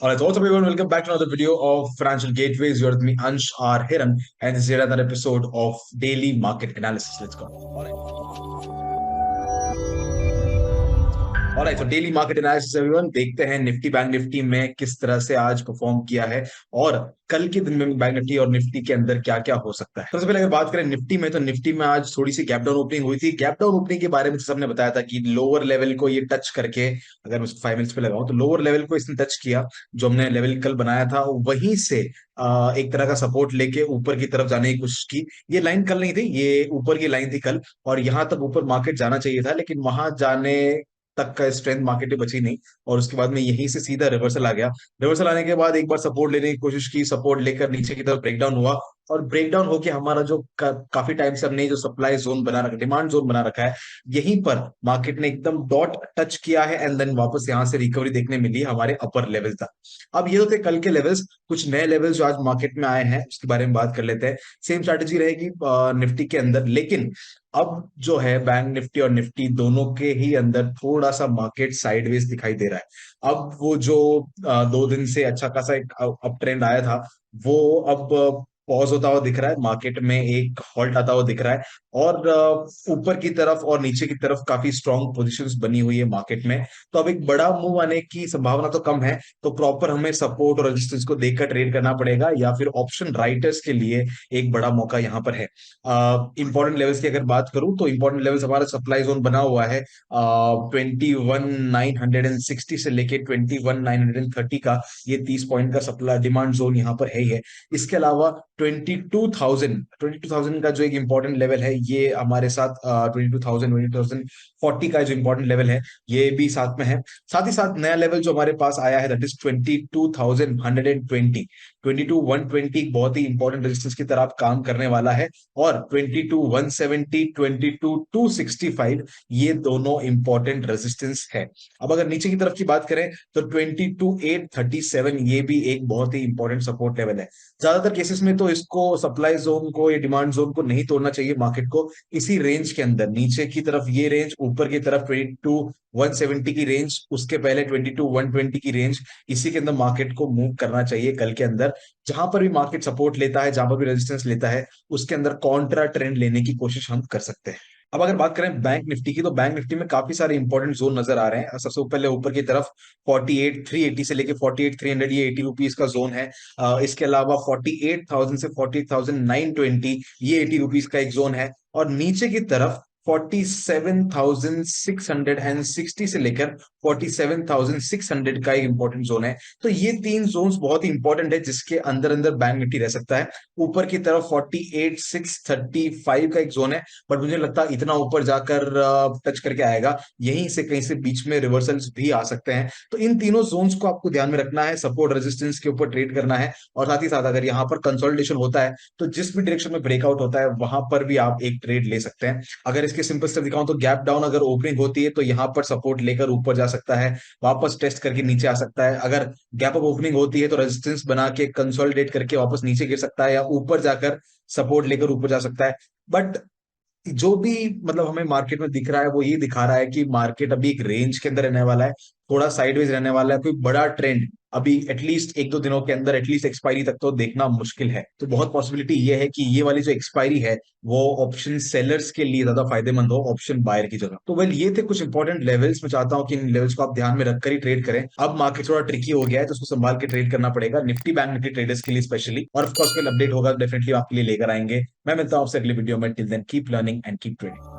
Alright, so what's up everyone? Welcome back to another video of Financial Gateways. You're with me, Ansh R. Hiran, and this is yet another episode of Daily Market Analysis. Let's go. Alright, तो daily market analysis everyone, देखते हैं Nifty bank Nifty में किस तरह से आज perform किया है और कल के दिन में बैंक निफ्टी और निफ्टी के अंदर क्या क्या हो सकता है। सबसे पहले अगर बात करें निफ्टी में, तो निफ्टी में आज थोड़ी सी गैप डाउन ओपनिंग हुई थी। गैप डाउन ओपनिंग के बारे में सबने बताया था कि लोअर लेवल को ये टच करके, अगर मैं 5 मिनट्स पे लगाऊं तो लोअर लेवल को इसने टच किया, जो हमने लेवल कल बनाया था वहीं से एक तरह का सपोर्ट लेके ऊपर की तरफ जाने की कोशिश की। ये लाइन कल नहीं थी, ये ऊपर की लाइन थी कल, और यहां तक ऊपर मार्केट जाना चाहिए था, लेकिन वहां जाने तक का स्ट्रेंथ मार्केट में बची नहीं, और उसके बाद में यहीं से सीधा रिवर्सल आ गया। रिवर्सल आने के बाद एक बार सपोर्ट लेने की कोशिश की, सपोर्ट लेकर नीचे की तरफ ब्रेकडाउन हुआ, और ब्रेकडाउन होके हमारा जो काफी टाइम से हमने जो सप्लाई जोन बना रखा, डिमांड जोन बना रखा है, यहीं पर मार्केट ने एकदम डॉट टच किया है, एंड देन वापस यहां से रिकवरी देखने मिली हमारे अपर लेवल तक। अब ये तो थे कल के लेवल्स। कुछ नए लेवल्स जो आज मार्केट में आए हैं उसके बारे में बात कर लेते हैं। सेम स्ट्रैटेजी रहेगी निफ्टी के अंदर, लेकिन अब जो है बैंक निफ्टी और निफ्टी दोनों के ही अंदर थोड़ा सा मार्केट साइडवेज दिखाई दे रहा है। अब वो जो 2 दिन से अच्छा खासा एक अप ट्रेंड आया था, वो अब पॉज होता हुआ दिख रहा है, मार्केट में एक हॉल्ट आता हुआ दिख रहा है, और ऊपर की तरफ और नीचे की तरफ काफी स्ट्रांग पोजीशंस बनी हुई है मार्केट में। तो अब एक बड़ा मूव आने की संभावना तो कम है, तो प्रॉपर हमें सपोर्ट और रेजिस्टेंस को देखकर ट्रेड करना पड़ेगा, या फिर ऑप्शन राइटर्स के लिए एक बड़ा मौका यहाँ पर है। इंपॉर्टेंट लेवल्स की अगर बात करूं तो इंपॉर्टेंट लेवल्स हमारा सप्लाई जोन बना हुआ है 21,960 से लेके 21,930 का, ये 30 पॉइंट का सप्लाई डिमांड जोन यहाँ पर है ही है। इसके अलावा 22,000 का जो एक इंपॉर्टेंट लेवल है, ये हमारे साथ 22,040 का जो इंपॉर्टेंट लेवल है, ये भी साथ में है। साथ ही साथ नया लेवल जो हमारे पास आया है, दैट इज 22,120 बहुत ही इंपॉर्टेंट रेजिस्टेंस की तरह काम करने वाला है, और 22,170 22,265 ये दोनों इंपॉर्टेंट रेजिस्टेंस है। अब अगर नीचे की तरफ की बात करें तो 22,837 ये भी एक बहुत ही इंपॉर्टेंट सपोर्ट लेवल है। ज्यादातर केसेस में तो इसको सप्लाई जोन को या डिमांड जोन को नहीं तोड़ना चाहिए मार्केट को। इसी रेंज के अंदर नीचे की तरफ ये रेंज, ऊपर की तरफ 22,170 की रेंज, उसके पहले 22,120 की रेंज, इसी के अंदर मार्केट को मूव करना चाहिए कल के अंदर। जहां पर भी मार्केट सपोर्ट लेता है, जहां पर भी रेजिस्टेंस लेता है, उसके अंदर कॉन्ट्रा ट्रेंड लेने की कोशिश हम कर सकते हैं। अब अगर बात करें बैंक निफ्टी की, तो बैंक निफ्टी में काफी सारे इंपॉर्टेंट जोन नजर आ रहे हैं। सबसे पहले ऊपर की तरफ 48,380 से लेके 48,300, ये 80 रुपीज का जोन है। इसके अलावा 48,000 से 48,920 ये 80 रुपीज का एक जोन है, और नीचे की तरफ 47,660 से लेकर 47,600 का एक इंपॉर्टेंट जोन है। तो ये तीन जोन्स बहुत ही इंपॉर्टेंट है, जिसके अंदर अंदर बैंक निफ्टी रह सकता है। ऊपर की तरफ 48,635 का एक जोन है, बट मुझे लगता है इतना ऊपर जाकर टच करके आएगा, यहीं से कहीं से बीच में रिवर्सल्स भी आ सकते हैं। तो इन तीनों जोन्स को आपको ध्यान में रखना है, सपोर्ट रेजिस्टेंस के ऊपर ट्रेड करना है, और साथ ही साथ अगर यहाँ पर कंसोलिडेशन होता है तो जिस भी डायरेक्शन में ब्रेकआउट होता है वहां पर भी आप एक ट्रेड ले सकते हैं। अगर इसके सिंपल स्टेप दिखाऊं तो गैप डाउन अगर ओपनिंग होती है तो यहां पर सपोर्ट लेकर ऊपर जा सकता है, वापस टेस्ट करके नीचे आ सकता है। अगर गैप अप ओपनिंग होती है तो रेजिस्टेंस बना के कंसोलिडेट करके वापस नीचे गिर सकता है, या ऊपर जाकर सपोर्ट लेकर ऊपर जा सकता है। बट जो भी मतलब हमें मार्केट में दिख रहा है वो ये दिखा रहा है कि मार्केट अभी एक रेंज के अंदर रहने वाला है, थोड़ा साइडवेज रहने वाला है। कोई बड़ा ट्रेंड अभी एटलीस्ट 1-2 दिनों के अंदर, एटलीस्ट एक्सपायरी तक तो देखना मुश्किल है। तो बहुत पॉसिबिलिटी ये है कि ये वाली जो एक्सपायरी है वो ऑप्शन सेलर्स के लिए ज्यादा फायदेमंद हो ऑप्शन बायर की जगह। तो वेल, ये थे कुछ इंपॉर्टेंट लेवल्स। मैं चाहता हूं कि इन लेवल्स को आप ध्यान में रखकर ही ट्रेड करें। अब मार्केट थोड़ा ट्रिकी हो गया है, तो उसको संभाल के ट्रेड करना पड़ेगा, निफ्टी बैंक निफ्टी ट्रेडर्स के लिए स्पेशली। और ऑफकोर्स कोई अपडेट होगा डेफिनेटली आपके लिए लेकर आएंगे। मैं मिलता हूं आपसे अगली वीडियो में। Till then keep learning and keep trading.